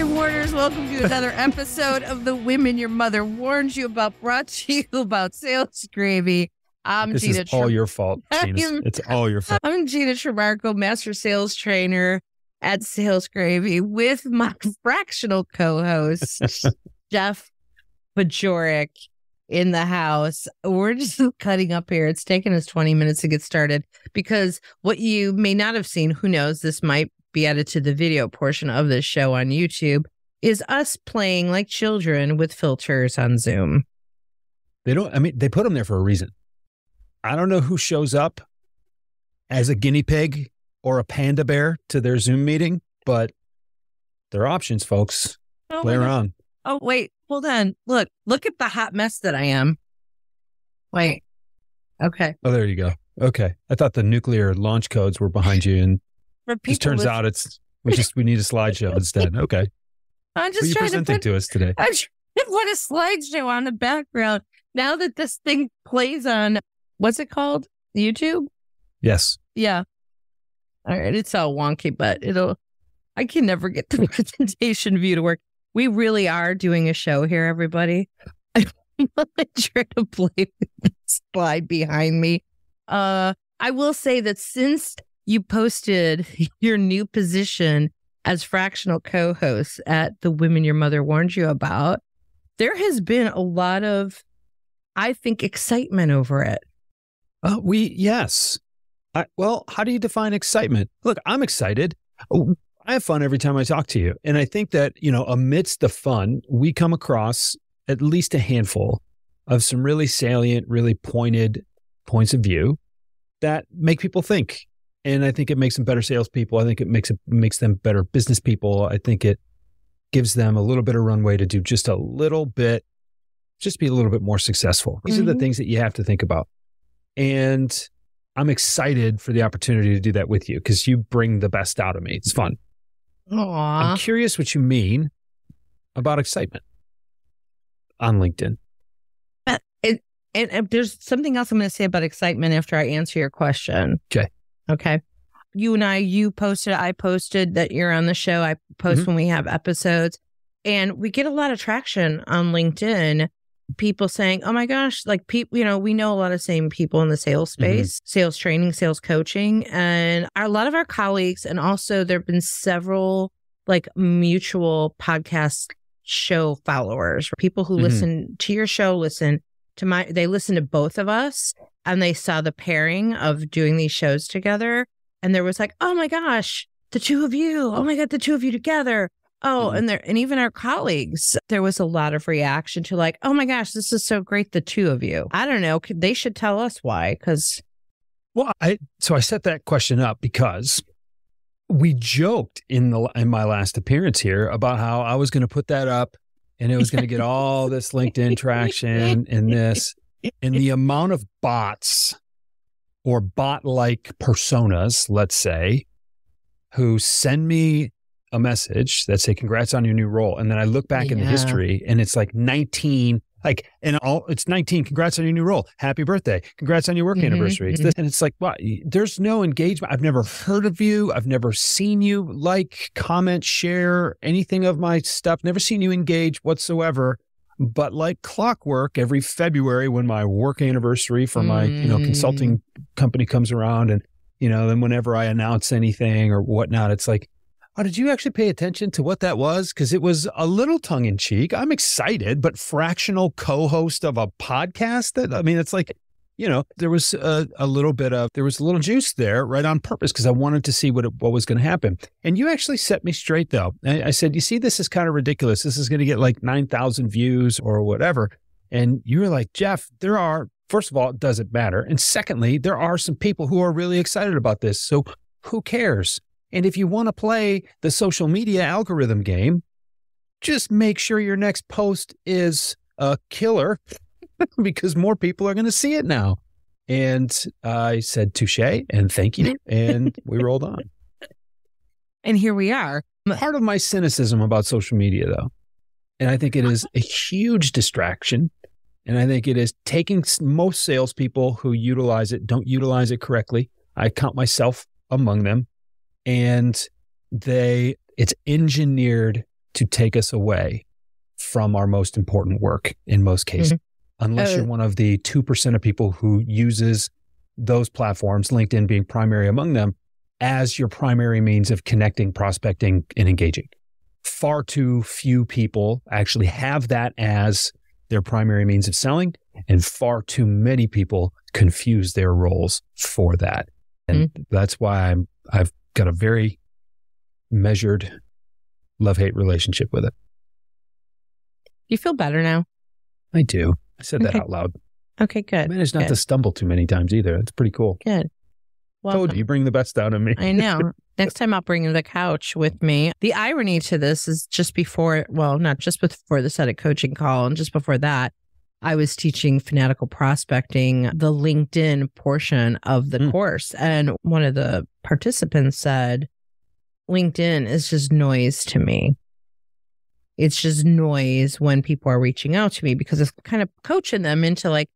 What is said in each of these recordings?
Hi, Warners. Welcome to another episode of The Women Your Mother Warned You About, brought to you about Sales Gravy. I'm this Gina. Is all your fault, Gina. It's all your fault. I'm Gina Tremarco, Master Sales Trainer at Sales Gravy, with my fractional co-host, Jeff Bajorek, in the house. We're just cutting up here. It's taken us 20 minutes to get started because what you may not have seen, who knows, this might be added to the video portion of this show on YouTube, is us playing like children with filters on Zoom. They put them there for a reason. I don't know who shows up as a guinea pig or a panda bear to their Zoom meeting, but there are options, folks. Play around. Oh, wait, hold on. Look at the hot mess that I am. Wait. Okay. Oh, there you go. Okay. I thought the nuclear launch codes were behind you, and it turns out we need a slideshow instead. Okay. I'm just trying to to us today. I want a slideshow on the background. Now that this thing plays on, what's it called? YouTube? Yes. Yeah. All right. It's all wonky, but I can never get the presentation view to work. We really are doing a show here, everybody. I'm trying to play with the slide behind me. I will say that since you posted your new position as fractional co-host at The Women Your Mother Warned You About, there has been a lot of, I think, excitement over it. Yes. Well, how do you define excitement? Look, I'm excited. I have fun every time I talk to you. And I think that, amidst the fun, we come across at least a handful of some really salient, really pointed points of view that make people think. And I think it makes them better salespeople. I think it makes them better business people. I think it gives them a little bit of runway to do just be a little bit more successful. These are the things that you have to think about. And I'm excited for the opportunity to do that with you because you bring the best out of me. It's fun. Aww. I'm curious what you mean about excitement on LinkedIn. And there's something else I'm going to say about excitement after I answer your question. Okay. You and I posted that you're on the show. I post when we have episodes, and we get a lot of traction on LinkedIn. People saying, oh my gosh, like people, we know a lot of same people in the sales space, sales training, sales coaching, and a lot of our colleagues. And also there've been several like mutual podcast show followers, people who listen to your show, they listen to both of us, and they saw the pairing of doing these shows together. And there was like, oh my gosh, the two of you. Oh my God, the two of you together. Oh, and even our colleagues, there was a lot of reaction to like, oh my gosh, this is so great, the two of you. I don't know. They should tell us why. Well, I set that question up because we joked in my last appearance here about how I was going to put that up and it was going to get all this LinkedIn traction and this. And the amount of bots or bot-like personas, let's say, who send me a message that say, congrats on your new role. And then I look back in the history and it's like 19, it's 19, congrats on your new role. Happy birthday. Congrats on your work anniversary. It's this, and it's like, wow, there's no engagement. I've never heard of you. I've never seen you comment, share anything of my stuff. Never seen you engage whatsoever. But like clockwork, every February when my work anniversary for my, consulting company comes around and, then whenever I announce anything or whatnot, it's like, oh, did you actually pay attention to what that was? Because it was a little tongue in cheek. I'm excited, but fractional co-host of a podcast it's like, there was a little juice there right on purpose because I wanted to see what was going to happen. And you actually set me straight though. I said, you see, this is kind of ridiculous. This is going to get like 9,000 views or whatever. And you were like, Jeff, first of all, it doesn't matter. And secondly, there are some people who are really excited about this. So who cares? And if you want to play the social media algorithm game, just make sure your next post is a killer because more people are going to see it now. And I said, touche and thank you. And we rolled on. And here we are. Part of my cynicism about social media, though, and I think it is a huge distraction. And I think it is taking most salespeople who don't utilize it correctly. I count myself among them. And it's engineered to take us away from our most important work in most cases, unless you're one of the 2% of people who uses those platforms, LinkedIn being primary among them, as your primary means of connecting, prospecting, and engaging. Far too few people actually have that as their primary means of selling, and far too many people confuse their roles for that. And that's why I've got a very measured love-hate relationship with it. You feel better now? I do. I said that out loud. Okay, good. I managed not to stumble too many times either. That's pretty cool. Good. Well, you bring the best out of me. I know. Next time I'll bring the couch with me. The irony to this is not just before the Set coaching call and just before that, I was teaching fanatical prospecting, the LinkedIn portion of the course. And one of the participants said, LinkedIn is just noise to me. It's just noise when people are reaching out to me, because it's kind of coaching them into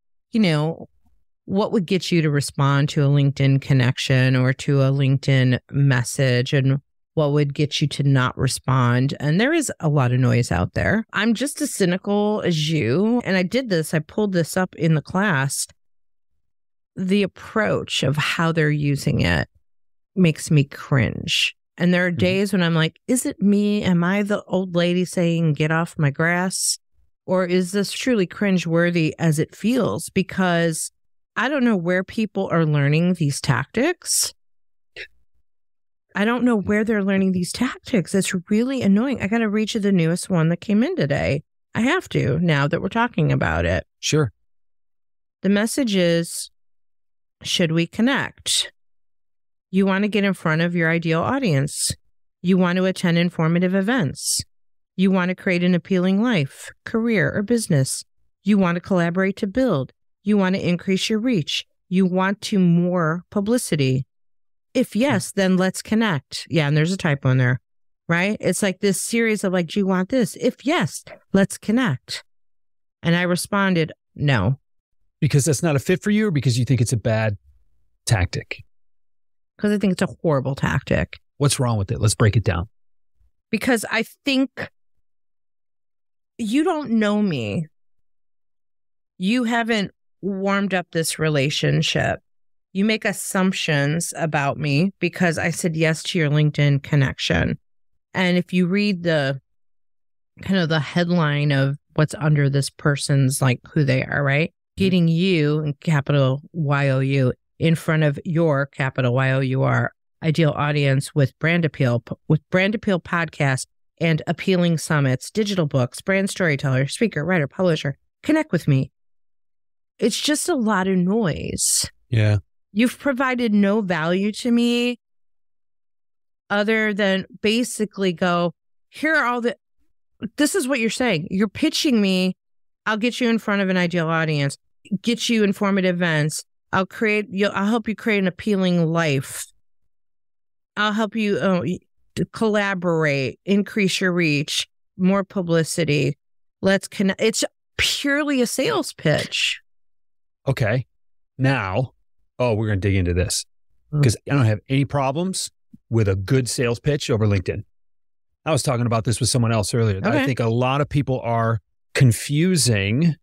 what would get you to respond to a LinkedIn connection or to a LinkedIn message, and what would get you to not respond. And there is a lot of noise out there. I'm just as cynical as you. And I pulled this up in the class. The approach of how they're using it makes me cringe. And there are days when I'm like, is it me? Am I the old lady saying, get off my grass? Or is this truly cringeworthy as it feels? Because I don't know where people are learning these tactics. I don't know where they're learning these tactics. It's really annoying. I got to read you the newest one that came in today. I have to, now that we're talking about it. Sure. The message is, should we connect? You want to get in front of your ideal audience. You want to attend informative events. You want to create an appealing life, career, or business. You want to collaborate to build. You want to increase your reach. You want to more publicity. If yes, then let's connect. Yeah, and there's a typo in there, right? It's like this series of do you want this? If yes, let's connect. And I responded, no. Because that's not a fit for you, or because you think it's a bad tactic? Because I think it's a horrible tactic. What's wrong with it? Let's break it down. Because I think you don't know me. You haven't warmed up this relationship. You make assumptions about me because I said yes to your LinkedIn connection. And if you read the kind of the headline of what's under this person's, who they are, right? Getting you, in capital Y-O-U, in front of your, capital Y-O-U-R, ideal audience with brand appeal podcasts and appealing summits, digital books, brand storyteller, speaker, writer, publisher. Connect with me. It's just a lot of noise. Yeah. You've provided no value to me other than basically this is what you're saying. You're pitching me. I'll get you in front of an ideal audience, get you informative events. I'll help you create an appealing life. I'll help you to collaborate, increase your reach, more publicity. Let's connect. It's purely a sales pitch. Okay. Now, we're going to dig into this because I don't have any problems with a good sales pitch over LinkedIn. I was talking about this with someone else earlier. Okay. I think a lot of people are confusing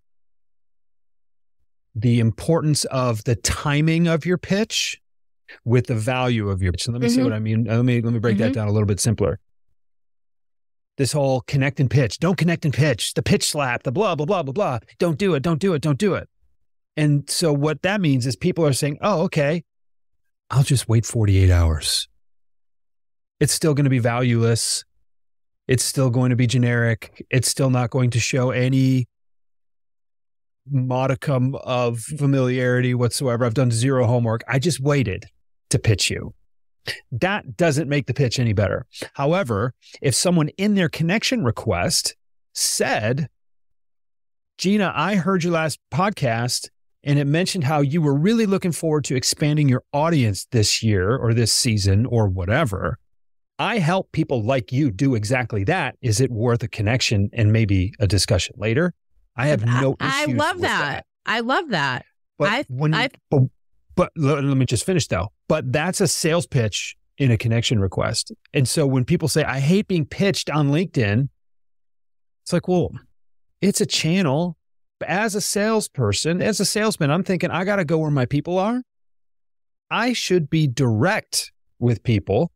the importance of the timing of your pitch with the value of your pitch. So let me see what I mean. Let me break that down a little bit simpler. This whole connect and pitch. Don't connect and pitch. The pitch slap, the blah, blah, blah, blah, blah. Don't do it. Don't do it. Don't do it. And so what that means is people are saying, oh, okay, I'll just wait 48 hours. It's still going to be valueless. It's still going to be generic. It's still not going to show any modicum of familiarity whatsoever. I've done zero homework. I just waited to pitch you. That doesn't make the pitch any better. However, if someone in their connection request said, Gina, I heard your last podcast and it mentioned how you were really looking forward to expanding your audience this year or this season or whatever. I help people like you do exactly that. Is it worth a connection and maybe a discussion later? I have no issues with that. I love that. But let me just finish though. But that's a sales pitch in a connection request. And so when people say, I hate being pitched on LinkedIn, It's like, well, it's a channel. As a salesperson, as a salesman, I'm thinking I got to go where my people are. I should be direct with people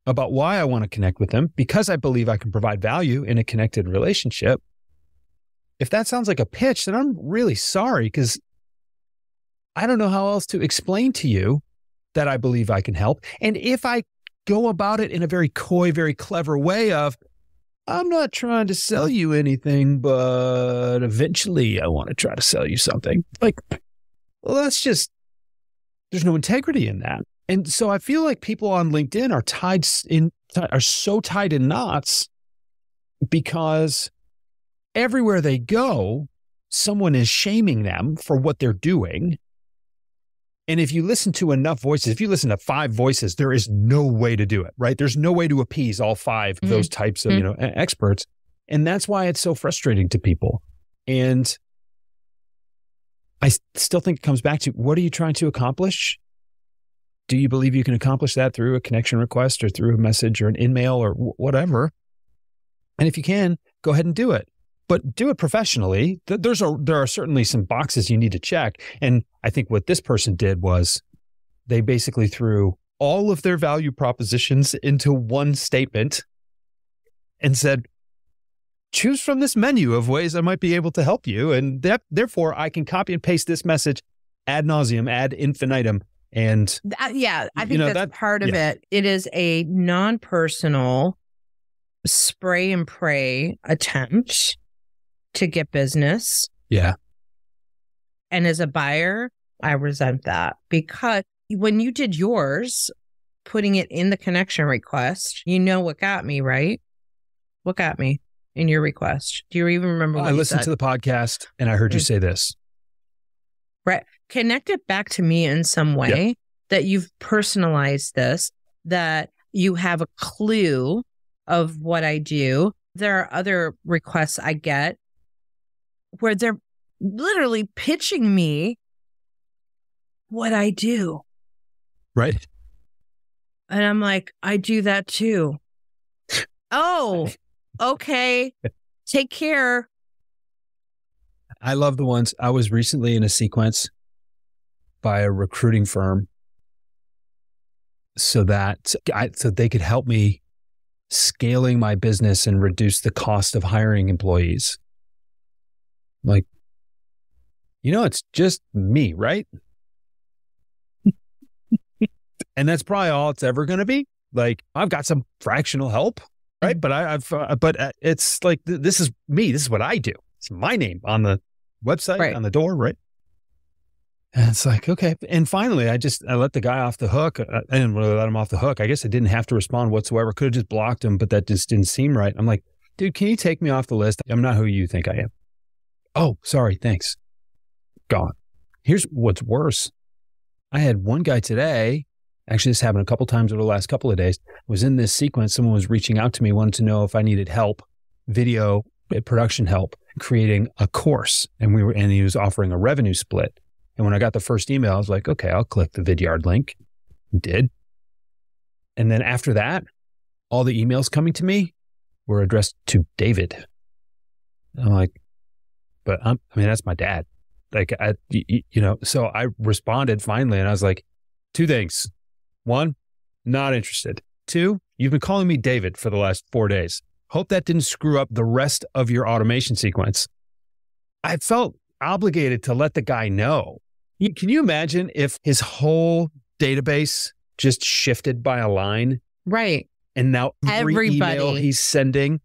about why I want to connect with them because I believe I can provide value in a connected relationship. If that sounds like a pitch, then I'm really sorry because I don't know how else to explain to you that I believe I can help. And if I go about it in a very coy, very clever way of, I'm not trying to sell you anything, but eventually I want to try to sell you something. Like, well, that's just, there's no integrity in that. And so I feel like people on LinkedIn are so tied in knots because everywhere they go, someone is shaming them for what they're doing. And if you listen to enough voices, if you listen to 5 voices, there is no way to do it, right? There's no way to appease all 5 of those types of, experts. And that's why it's so frustrating to people. And I still think it comes back to, what are you trying to accomplish? Do you believe you can accomplish that through a connection request or through a message or an in-mail or whatever? And if you can, go ahead and do it. But do it professionally. There are certainly some boxes you need to check. And I think what this person did was they basically threw all of their value propositions into one statement and said, choose from this menu of ways I might be able to help you. And therefore, I can copy and paste this message ad nauseum, ad infinitum. And I think that's part of it. It is a non-personal spray and pray attempt to get business. Yeah. And as a buyer, I resent that because when you did yours, putting it in the connection request, you know what got me, right? What got me in your request? Do you even remember what I listened to the podcast and I heard you say this. Right. Connect it back to me in some way that you've personalized this, that you have a clue of what I do. There are other requests I get where they're literally pitching me what I do. Right. And I'm like, I do that too. Oh, okay. Take care. I love the ones. I was recently in a sequence by a recruiting firm so that they could help me scaling my business and reduce the cost of hiring employees. Like, it's just me, right? And that's probably all it's ever going to be. Like, I've got some fractional help, right? But it's like, this is me. This is what I do. It's my name on the website, on the door, right? And it's like, okay. And finally, I let the guy off the hook. I didn't really let him off the hook. I guess I didn't have to respond whatsoever. Could have just blocked him, but that just didn't seem right. I'm like, dude, can you take me off the list? I'm not who you think I am. Oh, sorry. Thanks. Gone. Here's what's worse. I had one guy today, actually this happened a couple times over the last couple of days, was in this sequence. Someone was reaching out to me, wanted to know if I needed help, video production help, creating a course. And he was offering a revenue split. And when I got the first email, I was like, okay, I'll click the Vidyard link. Did. And then after that, all the emails coming to me were addressed to David. I'm like, but that's my dad. Like, so I responded finally and I was like, 2 things. 1, not interested. 2, you've been calling me David for the last 4 days. Hope that didn't screw up the rest of your automation sequence. I felt obligated to let the guy know. Can you imagine if his whole database just shifted by a line? Right. And now every email he's sending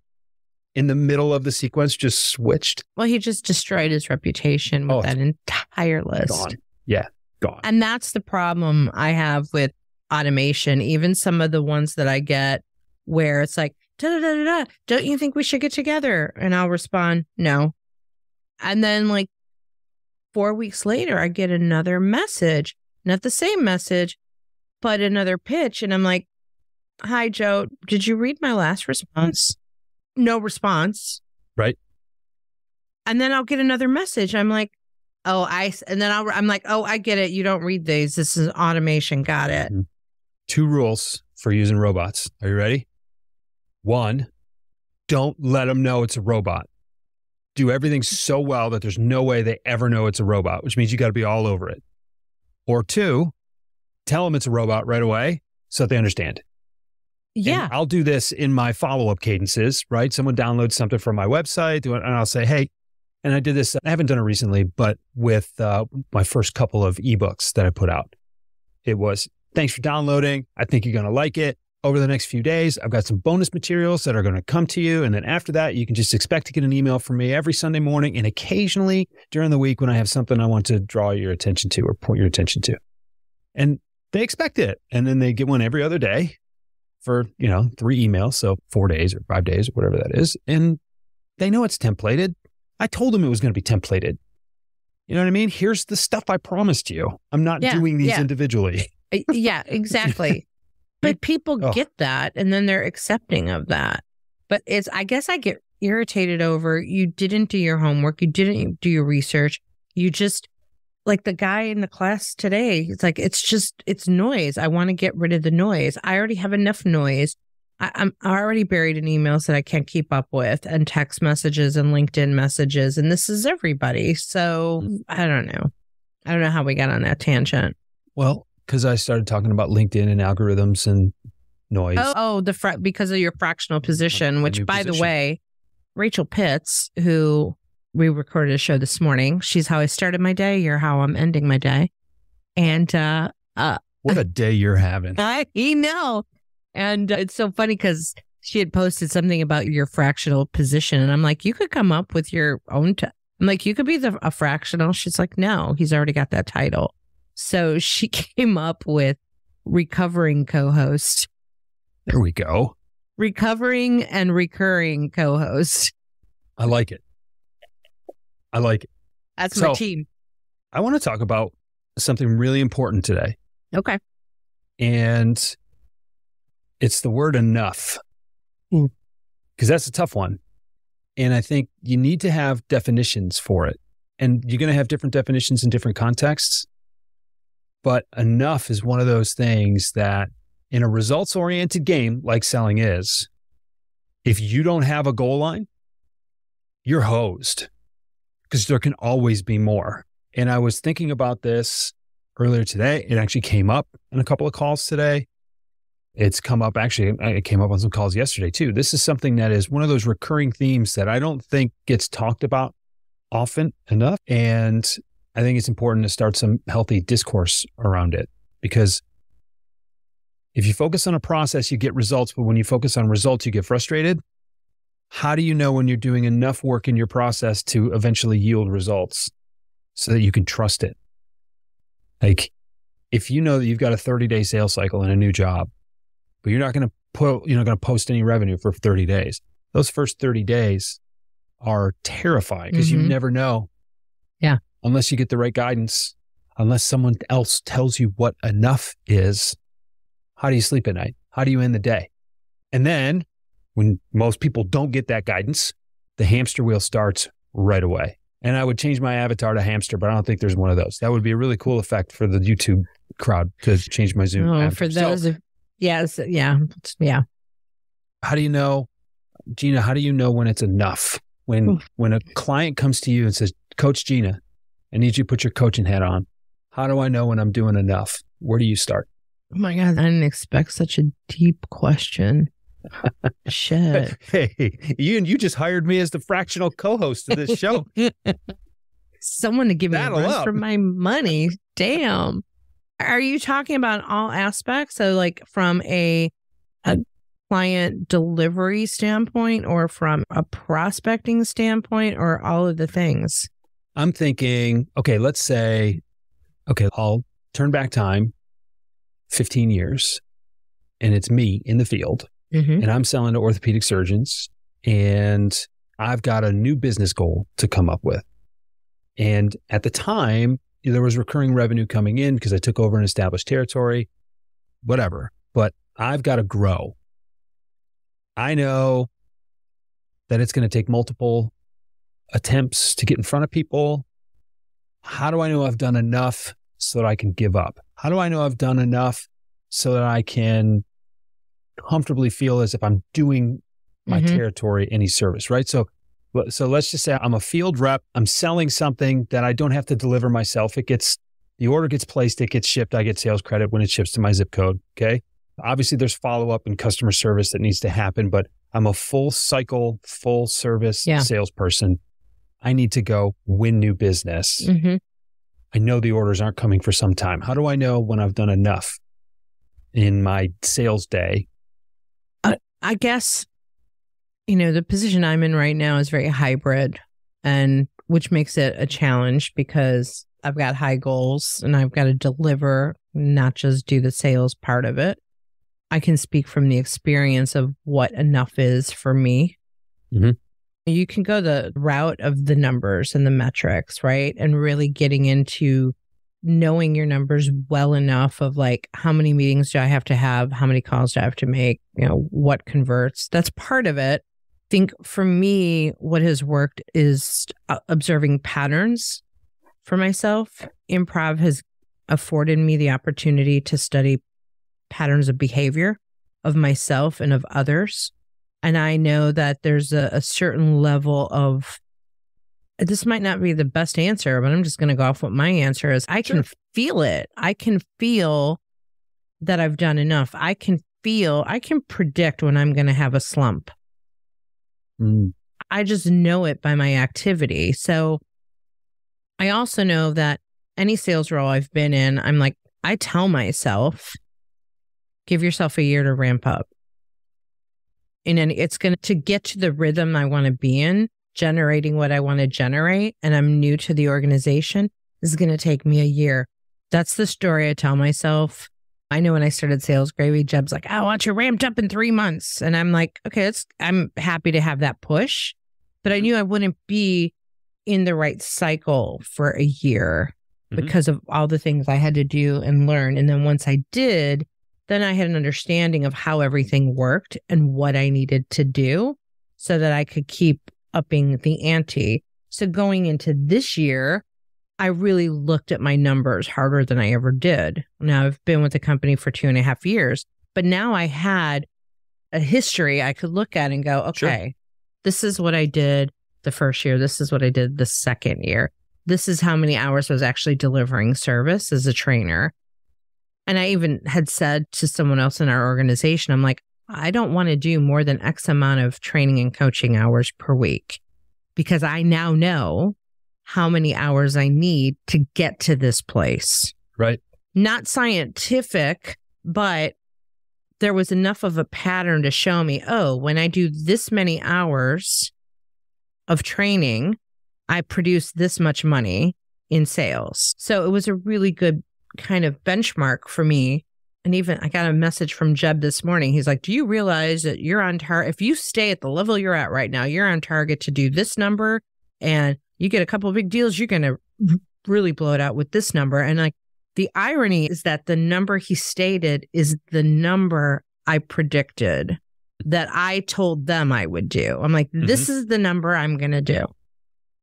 in the middle of the sequence just switched? Well, he just destroyed his reputation with that entire list. Gone. Yeah, gone. And that's the problem I have with automation. Even some of the ones that I get where it's like, da-da-da-da-da, don't you think we should get together? And I'll respond, no. And then like 4 weeks later, I get another message, not the same message, but another pitch. And I'm like, hi, Joe, did you read my last response? No response. Right. And then I'll get another message. I'm like, I'm like, oh, I get it. You don't read these. This is automation. Got it. 2 rules for using robots. Are you ready? 1, don't let them know it's a robot. do everything so well that there's no way they ever know it's a robot, which means you got to be all over it. Or 2, tell them it's a robot right away so that they understand. Yeah. And I'll do this in my follow-up cadences, right? Someone downloads something from my website and I'll say, hey, and I did this, I haven't done it recently, but with my first couple of ebooks that I put out, it was, thanks for downloading. I think you're going to like it. Over the next few days, I've got some bonus materials that are going to come to you. And then after that, you can just expect to get an email from me every Sunday morning and occasionally during the week when I have something I want to draw your attention to or point your attention to. And they expect it. And then they get one every other day for, 3 emails. So 4 days or 5 days or whatever that is. And they know it's templated. I told them it was going to be templated. You know what I mean? Here's the stuff I promised you. I'm not doing these individually. Yeah, exactly. But people get that and then they're accepting of that. But I guess I get irritated over you didn't do your homework. You didn't do your research. You just, like the guy in the class today, it's like, it's noise. I want to get rid of the noise. I already have enough noise. I'm already buried in emails that I can't keep up with and text messages and LinkedIn messages. And this is everybody. So I don't know. I don't know how we got on that tangent. Well, because I started talking about LinkedIn and algorithms and noise. Because of your fractional position, which, by the way, Rachel Pitts, who we recorded a show this morning, she's how I started my day. You're how I'm ending my day. And what a day you're having. I know. And it's so funny because she had posted something about your fractional position. And I'm like, you could come up with your own. I'm like, you could be a fractional. She's like, no, he's already got that title. So she came up with recovering co-host. There we go. Recovering and recurring co-host. I like it. That's my team. I want to talk about something really important today. Okay. And it's the word enough. Because that's a tough one. And I think you need to have definitions for it. And you're going to have different definitions in different contexts. But enough is one of those things that in a results-oriented game, like selling is, if you don't have a goal line, you're hosed because there can always be more. And I was thinking about this earlier today. It actually came up in a couple of calls today. It's come up, actually, it came up on some calls yesterday too. This is something that is one of those recurring themes that I don't think gets talked about often enough. And I think it's important to start some healthy discourse around it, because if you focus on a process, you get results. But when you focus on results, you get frustrated. How do you know when you're doing enough work in your process to eventually yield results so that you can trust it? Like, if you know that you've got a 30-day sales cycle in a new job, but you're not going to post any revenue for 30 days. Those first 30 days are terrifying because you never know. Yeah. Unless you get the right guidance, unless someone else tells you what enough is. How do you sleep at night? How do you end the day? And then when most people don't get that guidance, the hamster wheel starts right away. And I would change my avatar to hamster, but I don't think there's one of those. That would be a really cool effect for the YouTube crowd to change my Zoom. Oh, for those yes. Yeah. How do you know, Gina, how do you know when it's enough? When a client comes to you and says, Coach Gina, I need you to put your coaching hat on. How do I know when I'm doing enough? Where do you start? Oh my God, I didn't expect such a deep question. Shit. Hey, you just hired me as the fractional co-host of this show. Someone to give me a run for my money. Damn. Are you talking about all aspects? So like from a client delivery standpoint or from a prospecting standpoint or all of the things? I'm thinking, let's say, I'll turn back time 15 years and it's me in the field and I'm selling to orthopedic surgeons and I've got a new business goal to come up with. And at the time, there was recurring revenue coming in because I took over an established territory, whatever, but I've got to grow. I know that it's going to take multiple attempts to get in front of people. How do I know I've done enough so that I can give up? How do I know I've done enough so that I can comfortably feel as if I'm doing my territory any service, right? So So let's just say I'm a field rep. I'm selling something that I don't have to deliver myself. The order gets placed, it gets shipped. I get sales credit when it ships to my zip code. Okay. Obviously there's follow-up and customer service that needs to happen, but I'm a full cycle, full service salesperson. I need to go win new business. Mm-hmm. I know the orders aren't coming for some time. How do I know when I've done enough in my sales day? I guess, the position I'm in right now is very hybrid, and which makes it a challenge because I've got high goals and I've got to deliver, not just do the sales part of it. I can speak from the experience of what enough is for me. Mm-hmm. You can go the route of the numbers and the metrics, right? And really getting into knowing your numbers well enough of like, how many meetings do I have to have? How many calls do I have to make? What converts? That's part of it. I think for me, what has worked is observing patterns for myself. Improv has afforded me the opportunity to study patterns of behavior of myself and of others. And I know that there's a certain level of, this might not be the best answer, but I'm just going to go off what my answer is. I can feel it. I can feel that I've done enough. I can predict when I'm going to have a slump. I just know it by my activity. So I also know that any sales role I've been in, I tell myself, give yourself a year to ramp up. And it's going to get to the rhythm I want to be in, generating what I want to generate, and I'm new to the organization, this is going to take me a year. That's the story I tell myself. I know when I started Sales Gravy, Jeb's like, I want you ramped up in 3 months. And I'm like, okay, I'm happy to have that push, but I knew I wouldn't be in the right cycle for a year because of all the things I had to do and learn. And then once I did, then I had an understanding of how everything worked and what I needed to do so that I could keep upping the ante. So going into this year, I really looked at my numbers harder than I ever did. Now I've been with the company for 2.5 years, but now I had a history I could look at and go, okay, this is what I did the first year. This is what I did the second year. This is how many hours I was actually delivering service as a trainer. And I even had said to someone else in our organization, I'm like, I don't want to do more than X amount of training and coaching hours per week because I now know how many hours I need to get to this place. Right. Not scientific, but there was enough of a pattern to show me, when I do this many hours of training, I produce this much money in sales. So it was a really good kind of benchmark for me. And even I got a message from Jeb this morning. He's like, do you realize that you're on target? If you stay at the level you're at right now, you're on target to do this number and you get a couple of big deals, you're going to really blow it out with this number. And like the irony is that the number he stated is the number I predicted that I told them I would do. I'm like, this is the number I'm going to do.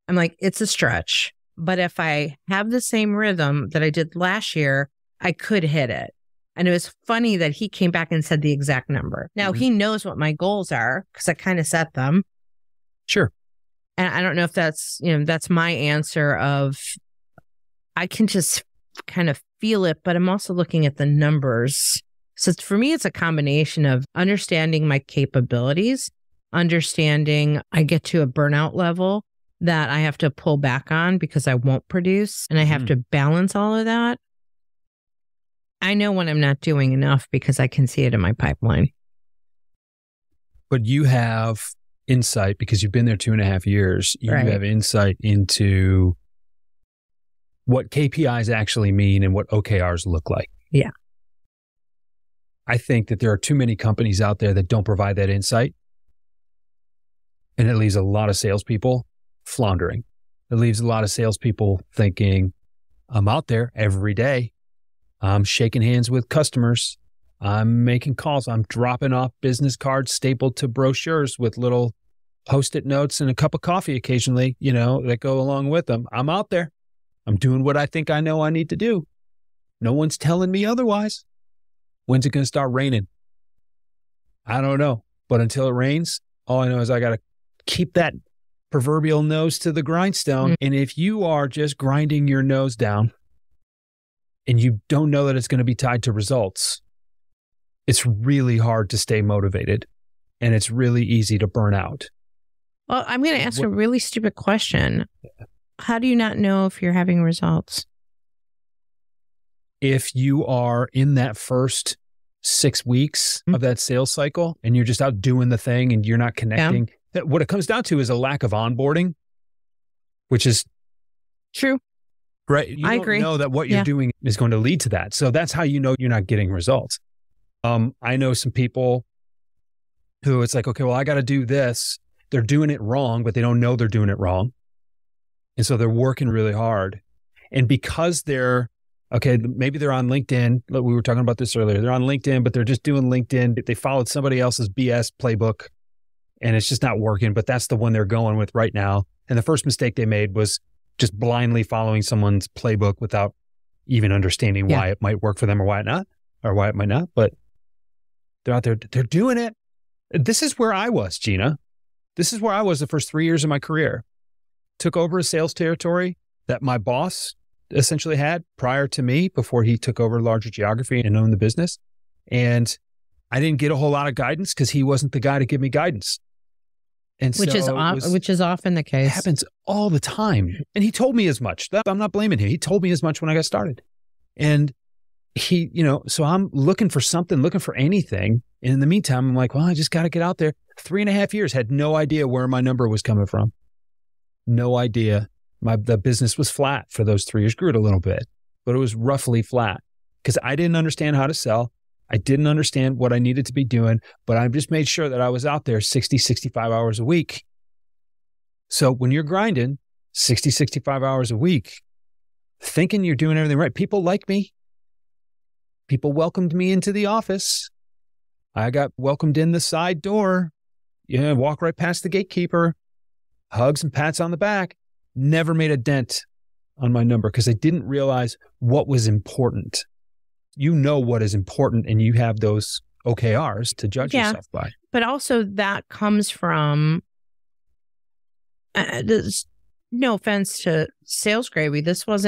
I'm like, it's a stretch. But if I have the same rhythm that I did last year, I could hit it. And it was funny that he came back and said the exact number. Now, he knows what my goals are because I kind of set them. Sure. And I don't know if that's, that's my answer of, I can just kind of feel it, but I'm also looking at the numbers. So for me, it's a combination of understanding my capabilities, understanding I get to a burnout level that I have to pull back on because I won't produce, and I have to balance all of that. I know when I'm not doing enough because I can see it in my pipeline. But you have insight because you've been there 2.5 years. You have insight into what KPIs actually mean and what OKRs look like. Yeah. I think that there are too many companies out there that don't provide that insight. And it leaves a lot of salespeople floundering. It leaves a lot of salespeople thinking, I'm out there every day. I'm shaking hands with customers. I'm making calls. I'm dropping off business cards stapled to brochures with little Post-it notes and a cup of coffee occasionally, that go along with them. I'm out there. I'm doing what I think I know I need to do. No one's telling me otherwise. When's it going to start raining? I don't know. But until it rains, all I know is I got to keep that proverbial nose to the grindstone. And if you are just grinding your nose down and you don't know that it's going to be tied to results, it's really hard to stay motivated and it's really easy to burn out. Well, I'm going to ask a really stupid question. How do you not know if you're having results? If you are in that first 6 weeks of that sales cycle and you're just out doing the thing and you're not connecting, what it comes down to is a lack of onboarding, which is true. Right. You I don't agree. know that what you're doing is going to lead to that. So that's how you know you're not getting results. I know some people who it's like, okay, well, I got to do this. They're doing it wrong, but they don't know they're doing it wrong. And so they're working really hard. And because maybe they're on LinkedIn. We were talking about this earlier. They're on LinkedIn, but they're just doing LinkedIn. They followed somebody else's BS playbook and it's just not working, but that's the one they're going with right now. And the first mistake they made was just blindly following someone's playbook without even understanding why it might work for them or why it might not. But they're out there, they're doing it. This is where I was, Gina. This is where I was the first 3 years of my career. Took over a sales territory that my boss essentially had prior to me before he took over larger geography and owned the business. And I didn't get a whole lot of guidance because he wasn't the guy to give me guidance. And which is often the case. It happens all the time. And he told me as much. I'm not blaming him. He told me as much when I got started. And he, so I'm looking for something, looking for anything. And in the meantime, I'm like, well, I just got to get out there. 3.5 years, had no idea where my number was coming from. No idea. The business was flat for those 3 years. Grew it a little bit, but it was roughly flat because I didn't understand how to sell. I didn't understand what I needed to be doing, but I just made sure that I was out there 60, 65 hours a week. So when you're grinding 60, 65 hours a week, thinking you're doing everything right, people like me. People welcomed me into the office. I got welcomed in the side door. Walk right past the gatekeeper. Hugs and pats on the back. Never made a dent on my number because I didn't realize what was important. You know what is important and you have those OKRs to judge yourself by. But also that comes from, no offense to Sales Gravy, this was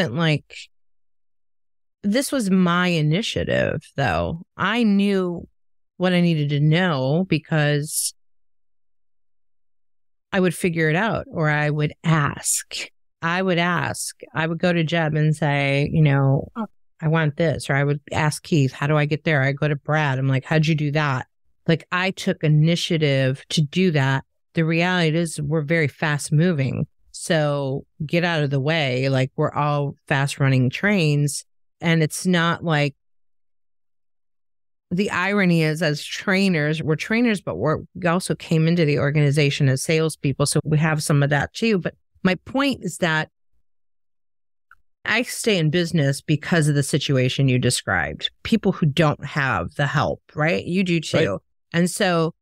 my initiative though. I knew what I needed to know because I would figure it out or I would ask. I would go to Jeb and say, I want this. Or I would ask Keith, how do I get there? I go to Brad. I'm like, how'd you do that? Like I took initiative to do that. The reality is we're very fast moving. So get out of the way. Like we're all fast running trains. And it's not like, the irony is as trainers, we're trainers, but we also came into the organization as salespeople. So we have some of that too. But my point is that I stay in business because of the situation you described. People who don't have the help, right? You do too. Right. And so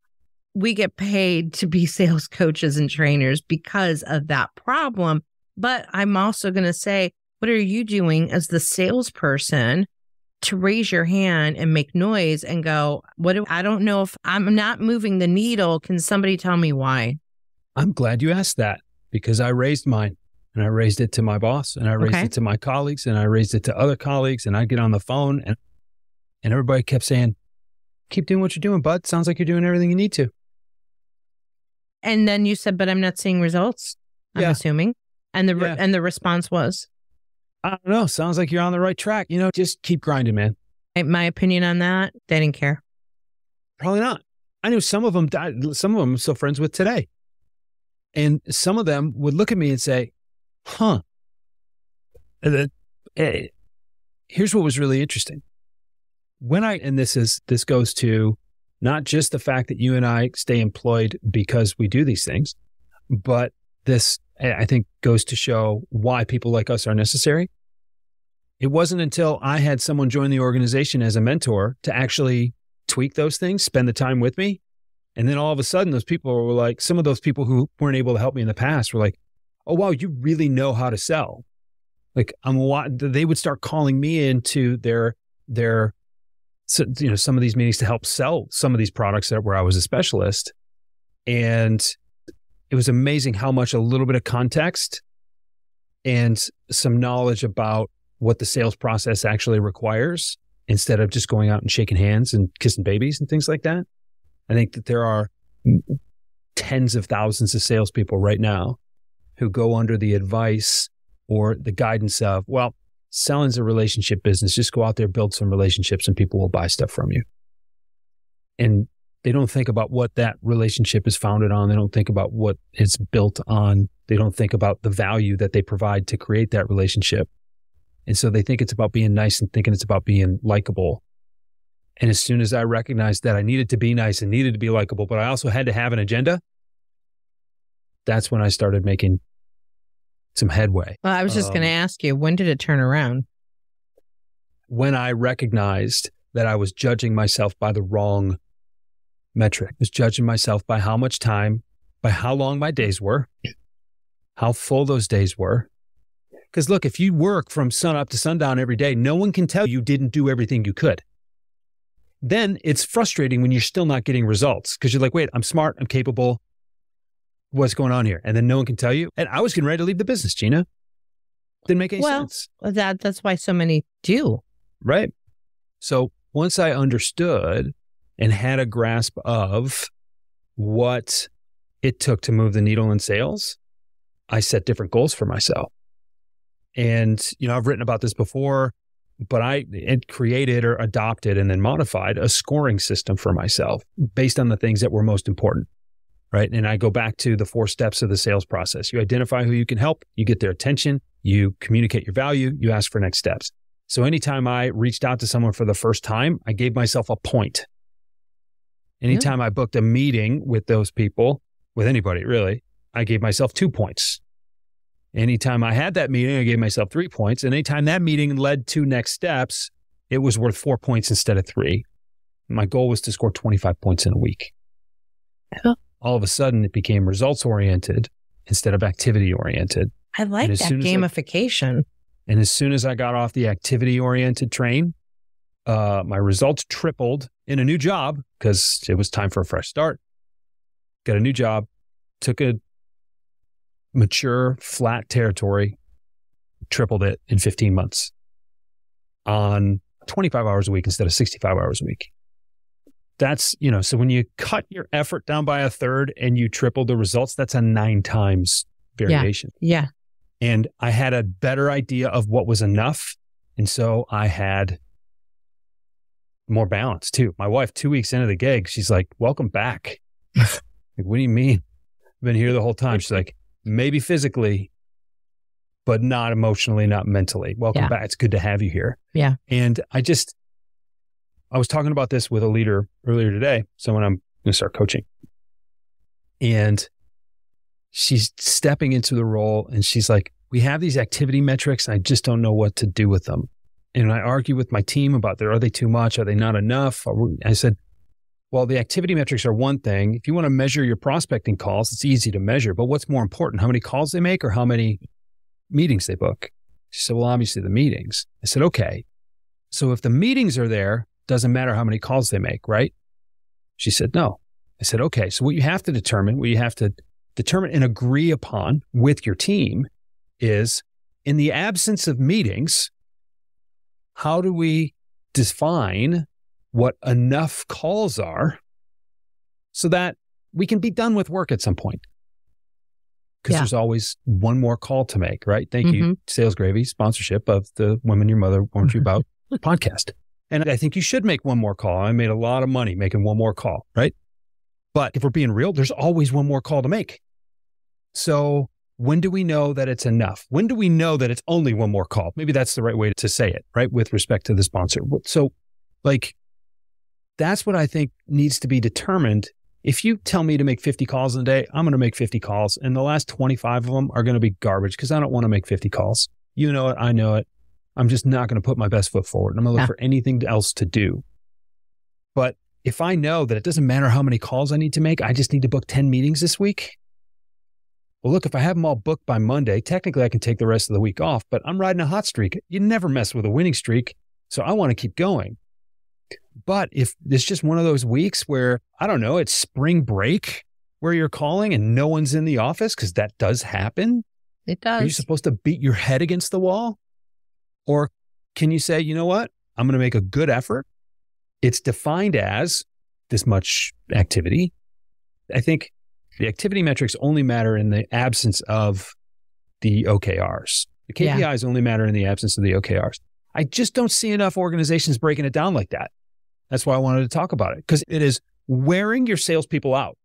we get paid to be sales coaches and trainers because of that problem. But I'm also going to say, what are you doing as the salesperson to raise your hand and make noise and go, I don't know if I'm not moving the needle. Can somebody tell me why? I'm glad you asked that because I raised mine. And I raised it to my boss and I raised it to my colleagues and I raised it to other colleagues and I'd get on the phone and everybody kept saying, keep doing what you're doing, bud. Sounds like you're doing everything you need to. And then you said, but I'm not seeing results, I'm assuming. And the response was? I don't know. Sounds like you're on the right track. Just keep grinding, man. My opinion on that, they didn't care. Probably not. I knew some of them died. Some of them I'm still friends with today. And some of them would look at me and say, huh. Here's what was really interesting. This goes to not just the fact that you and I stay employed because we do these things, but this, I think, goes to show why people like us are necessary. It wasn't until I had someone join the organization as a mentor to actually tweak those things, spend the time with me. And then all of a sudden, those people were like, some of those people who weren't able to help me in the past were like, oh, wow, you really know how to sell. Like they would start calling me into some of these meetings to help sell some of these products where I was a specialist. And it was amazing how much a little bit of context and some knowledge about what the sales process actually requires, instead of just going out and shaking hands and kissing babies and things like that. I think that there are tens of thousands of salespeople right now who go under the advice or the guidance of, well, selling's a relationship business. Just go out there, build some relationships, and people will buy stuff from you. And they don't think about what that relationship is founded on. They don't think about what it's built on. They don't think about the value that they provide to create that relationship. And so they think it's about being nice and thinking it's about being likable. And as soon as I recognized that I needed to be nice and needed to be likable, but I also had to have an agenda, that's when I started making some headway. Well, I was just going to ask you, when did it turn around? When I recognized that I was judging myself by the wrong metric. I was judging myself by how much time, by how long my days were, how full those days were. Because look, if you work from sun up to sundown every day, no one can tell you didn't do everything you could. Then it's frustrating when you're still not getting results, because you're like, wait, I'm smart, I'm capable. What's going on here? And then no one can tell you. And I was getting ready to leave the business, Gina. Didn't make any sense. Well, that's why so many do. Right. So once I understood and had a grasp of what it took to move the needle in sales, I set different goals for myself. And, I've written about this before, but I had created or adopted and then modified a scoring system for myself based on the things that were most important, right? And I go back to the 4 steps of the sales process. You identify who you can help, you get their attention, you communicate your value, you ask for next steps. So anytime I reached out to someone for the first time, I gave myself a point. Anytime I booked a meeting with those people, with anybody really, I gave myself 2 points. Anytime I had that meeting, I gave myself 3 points. And anytime that meeting led to next steps, it was worth 4 points instead of 3. My goal was to score 25 points in a week. All of a sudden, it became results-oriented instead of activity-oriented. I like that gamification. And as soon as I got off the activity-oriented train, my results tripled in a new job because it was time for a fresh start. Got a new job, took a mature, flat territory, tripled it in 15 months on 25 hours a week instead of 65 hours a week. That's, so when you cut your effort down by a third and you triple the results, that's a 9 times variation. Yeah. And I had a better idea of what was enough. And so I had more balance too. My wife, 2 weeks into the gig, she's like, welcome back. Like, what do you mean? I've been here the whole time. She's like, maybe physically, but not emotionally, not mentally. Welcome back. It's good to have you here. Yeah. And I was talking about this with a leader earlier today, someone I'm going to start coaching. And she's stepping into the role and she's like, we have these activity metrics and I just don't know what to do with them. And I argue with my team about are they too much? Are they not enough? I said, well, the activity metrics are one thing. If you want to measure your prospecting calls, it's easy to measure. But what's more important, how many calls they make or how many meetings they book? She said, well, obviously the meetings. I said, okay. So if the meetings are there, doesn't matter how many calls they make, right? She said, no. I said, okay. So what you have to determine and agree upon with your team is, in the absence of meetings, how do we define what enough calls are so that we can be done with work at some point? Because there's always one more call to make, right? Thank you, Sales Gravy, sponsorship of the Women Your Mother Warned You About podcast. And I think you should make one more call. I made a lot of money making one more call, right? But if we're being real, there's always one more call to make. So when do we know that it's enough? When do we know that it's only one more call? Maybe that's the right way to say it, right? With respect to the sponsor. So that's what I think needs to be determined. If you tell me to make 50 calls in a day, I'm going to make 50 calls. And the last 25 of them are going to be garbage because I don't want to make 50 calls. You know it. I know it. I'm just not going to put my best foot forward. I'm going to look for anything else to do. But if I know that it doesn't matter how many calls I need to make, I just need to book 10 meetings this week. Well, look, if I have them all booked by Monday, technically I can take the rest of the week off, but I'm riding a hot streak. You never mess with a winning streak. So I want to keep going. But if it's just one of those weeks where, I don't know, it's spring break, where you're calling and no one's in the office? Because that does happen. It does. Are you supposed to beat your head against the wall? Or can you say, you know what? I'm going to make a good effort. It's defined as this much activity. I think the activity metrics only matter in the absence of the OKRs. The KPIs only matter in the absence of the OKRs. I just don't see enough organizations breaking it down like that. That's why I wanted to talk about it, because it is wearing your salespeople out.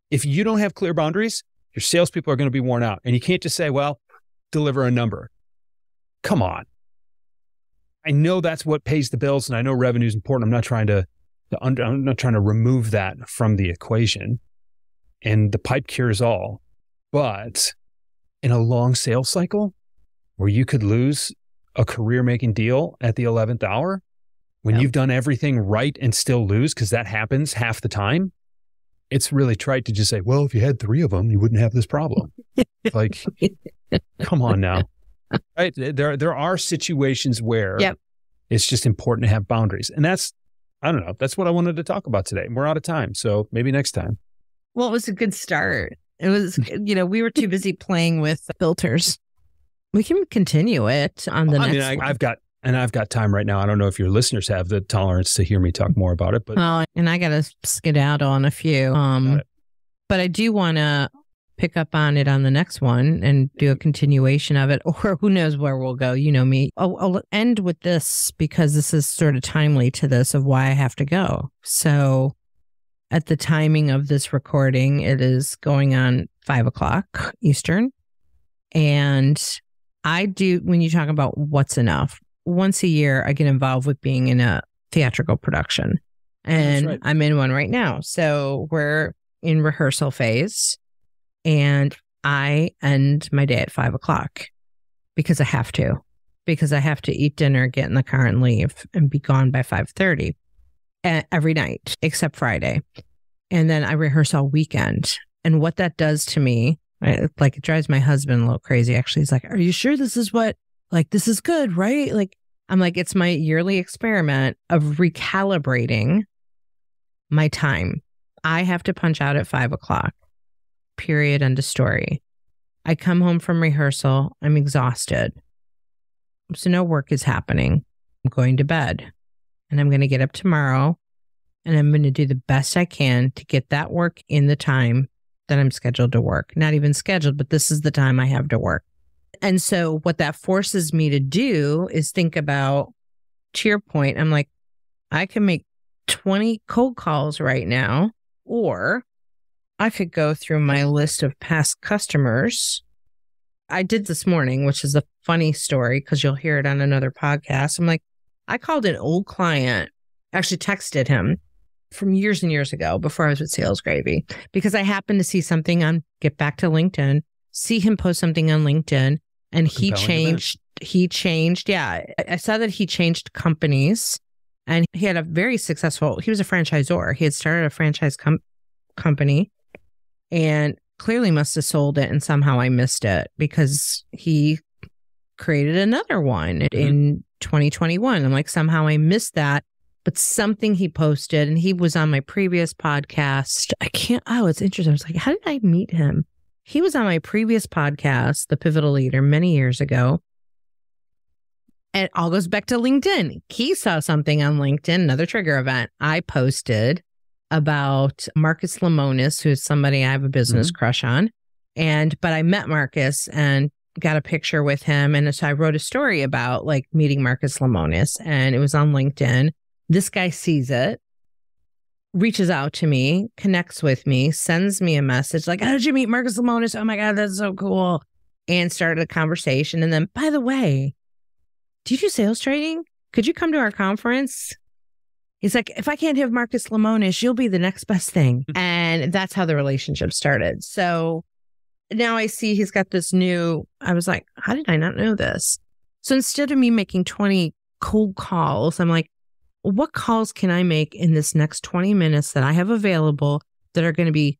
If you don't have clear boundaries, your salespeople are going to be worn out. And you can't just say, well, deliver a number. Come on. I know that's what pays the bills, and I know revenue is important. I'm not trying to remove that from the equation. And the pipe cures all. But in a long sales cycle where you could lose a career-making deal at the 11th hour, when you've done everything right and still lose, because that happens half the time, it's really trite to just say, well, if you had 3 of them, you wouldn't have this problem. Like, come on now. Right? There are situations where it's just important to have boundaries. And that's, I don't know, that's what I wanted to talk about today. We're out of time, so maybe next time. Well, it was a good start. It was, we were too busy playing with filters. We can continue it on the next one. I've got time right now. I don't know if your listeners have the tolerance to hear me talk more about it, but and I got to skedaddle on a few. But I do want to pick up on it on the next one and do a continuation of it, or who knows where we'll go. You know me. I'll end with this because this is sort of timely to this of why I have to go. So at the timing of this recording, it is going on 5:00 Eastern. And I do, when you talk about what's enough, once a year, I get involved with being in a theatrical production. And I'm in one right now. So we're in rehearsal phase. And I end my day at 5:00 because I have to. Because I have to eat dinner, get in the car and leave and be gone by 5:30 every night, except Friday. And then I rehearse all weekend. And what that does to me, it drives my husband a little crazy. Actually, he's like, are you sure this is this is good, right? I'm like, it's my yearly experiment of recalibrating my time. I have to punch out at 5:00, period, end of story. I come home from rehearsal. I'm exhausted. So no work is happening. I'm going to bed and I'm going to get up tomorrow and I'm going to do the best I can to get that work in the time that I'm scheduled to work. Not even scheduled, but this is the time I have to work. And so what that forces me to do is think about, to your point, I'm like, I can make 20 cold calls right now, or I could go through my list of past customers. I did this morning, which is a funny story because you'll hear it on another podcast. I'm like, I called an old client, actually texted him from years and years ago before I was with Sales Gravy, because I happened to see something on, get back to LinkedIn, see him post something on LinkedIn, and he changed. Yeah. I saw that he changed companies and he had a very successful, he was a franchisor. He had started a franchise company and clearly must have sold it. And somehow I missed it because he created another one in 2021. I'm like, somehow I missed that. But something he posted, and he was on my previous podcast. It's interesting. I was like, how did I meet him? He was on my previous podcast, The Pivotal Leader, many years ago. And it all goes back to LinkedIn. He saw something on LinkedIn, another trigger event I posted about Marcus Lemonis, who's somebody I have a business crush on. But I met Marcus and got a picture with him. And so I wrote a story about meeting Marcus Lemonis, and it was on LinkedIn. This guy sees it, reaches out to me, connects with me, sends me a message like, how did you meet Marcus Lemonis? Oh my God, that's so cool. And started a conversation. And then, by the way, do you do sales training? Could you come to our conference? He's like, if I can't have Marcus Lemonis, you'll be the next best thing. And that's how the relationship started. So now I see he's got this new, I was like, how did I not know this? So instead of me making 20 cold calls, I'm like, what calls can I make in this next 20 minutes that I have available that are going to be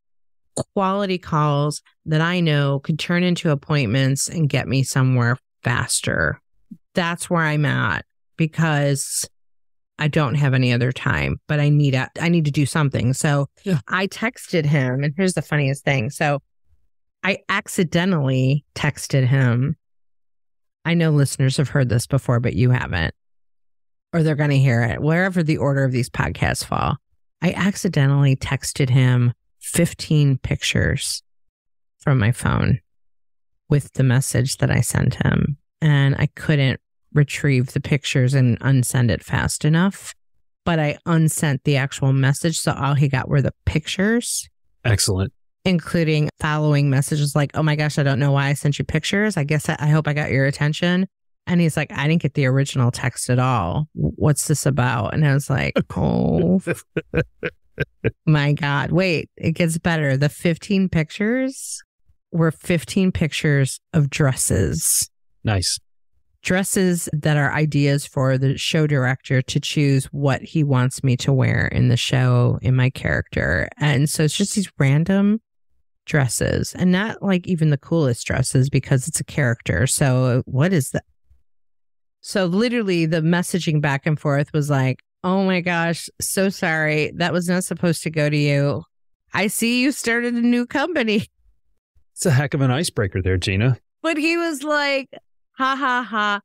quality calls that I know could turn into appointments and get me somewhere faster? That's where I'm at, because I don't have any other time, but I need to do something. So I texted him, and here's the funniest thing. So I accidentally texted him. I know listeners have heard this before, but you haven't, or they're going to hear it, wherever the order of these podcasts fall. I accidentally texted him 15 pictures from my phone with the message that I sent him. And I couldn't retrieve the pictures and unsend it fast enough, but I unsent the actual message. So all he got were the pictures. Excellent. Including following messages like, oh my gosh, I don't know why I sent you pictures. I guess I hope I got your attention. And he's like, I didn't get the original text at all. What's this about? And I was like, oh my God, wait, it gets better. The 15 pictures were 15 pictures of dresses. Nice. Dresses that are ideas for the show director to choose what he wants me to wear in the show, in my character. And so it's just these random dresses, and not like even the coolest dresses because it's a character. So what is that? So literally the messaging back and forth was like, oh my gosh, so sorry. That was not supposed to go to you. I see you started a new company. It's a heck of an icebreaker there, Gina. But he was like, ha ha ha.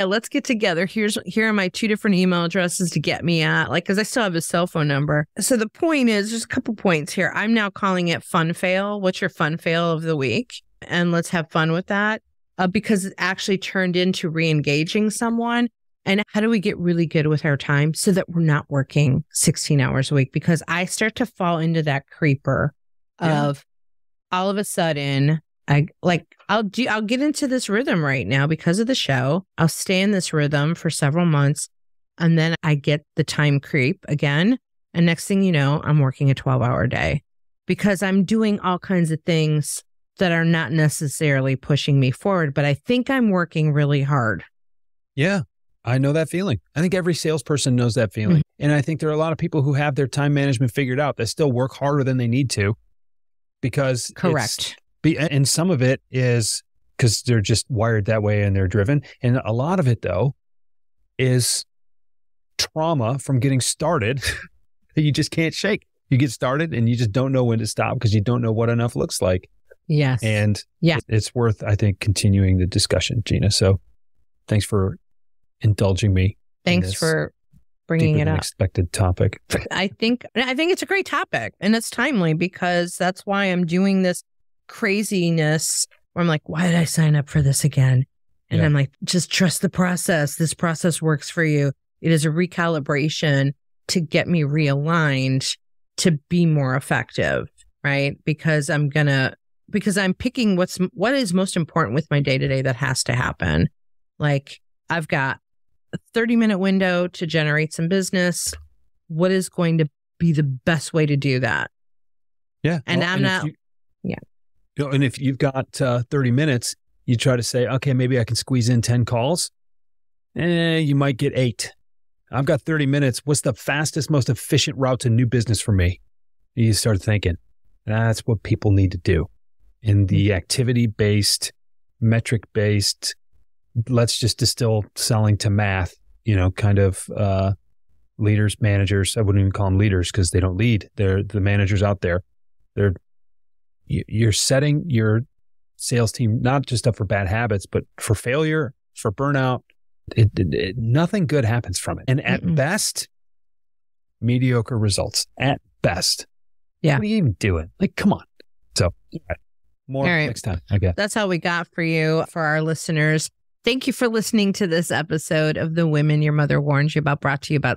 Let's get together. Here are my 2 different email addresses to get me at, like, because I still have his cell phone number. So the point is, there's a couple points here. I'm now calling it fun fail. What's your fun fail of the week? And let's have fun with that because it actually turned into re-engaging someone. And how do we get really good with our time so that we're not working 16 hours a week? Because I start to fall into that creeper of all of a sudden, I'll get into this rhythm right now because of the show. I'll stay in this rhythm for several months, and then I get the time creep again. And next thing you know, I'm working a 12-hour day because I'm doing all kinds of things that are not necessarily pushing me forward, but I think I'm working really hard. Yeah, I know that feeling. I think every salesperson knows that feeling. And I think there are a lot of people who have their time management figured out that still work harder than they need to because correct. And some of it is because they're just wired that way and they're driven. And a lot of it, though, is trauma from getting started that you just can't shake. You get started and you just don't know when to stop because you don't know what enough looks like. Yes. And it's worth, I think, continuing the discussion, Gina. So thanks for indulging me. Thanks for bringing it up. Unexpected topic. I think it's a great topic and it's timely because that's why I'm doing this craziness where I'm like, why did I sign up for this again? And I'm like, just trust the process. This process works for you. It is a recalibration to get me realigned to be more effective, right? Because I'm picking what is most important with my day-to-day that has to happen. Like, I've got a 30-minute window to generate some business. What is going to be the best way to do that? Yeah. And and if you've got 30 minutes, you try to say, okay, maybe I can squeeze in 10 calls. You might get 8. I've got 30 minutes. What's the fastest, most efficient route to new business for me? You start thinking, that's what people need to do. In the activity-based, metric-based, let's just distill selling to math, kind of leaders, managers. I wouldn't even call them leaders because they don't lead. They're the managers out there. You're setting your sales team not just up for bad habits, but for failure, for burnout. Nothing good happens from it. And at best, mediocre results. At best. Yeah. What are you even doing? Like, come on. So, more next time, I guess. That's all we got for you, for our listeners. Thank you for listening to this episode of The Women Your Mother Warned You About, brought to you by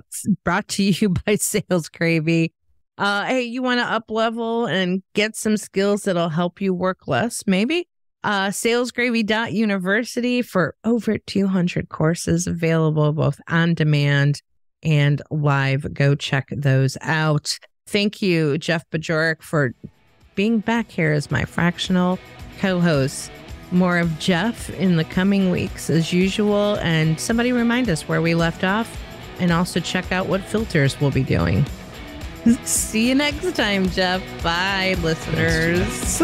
Sales Gravy. Hey, you want to up level and get some skills that'll help you work less, maybe? Salesgravy.university for over 200 courses available both on demand and live. Go check those out. Thank you, Jeff Bajorek, for being back here as my fractional co-host. More of Jeff in the coming weeks as usual. And somebody remind us where we left off and also check out what filters we'll be doing. See you next time, Jeff. Bye, listeners.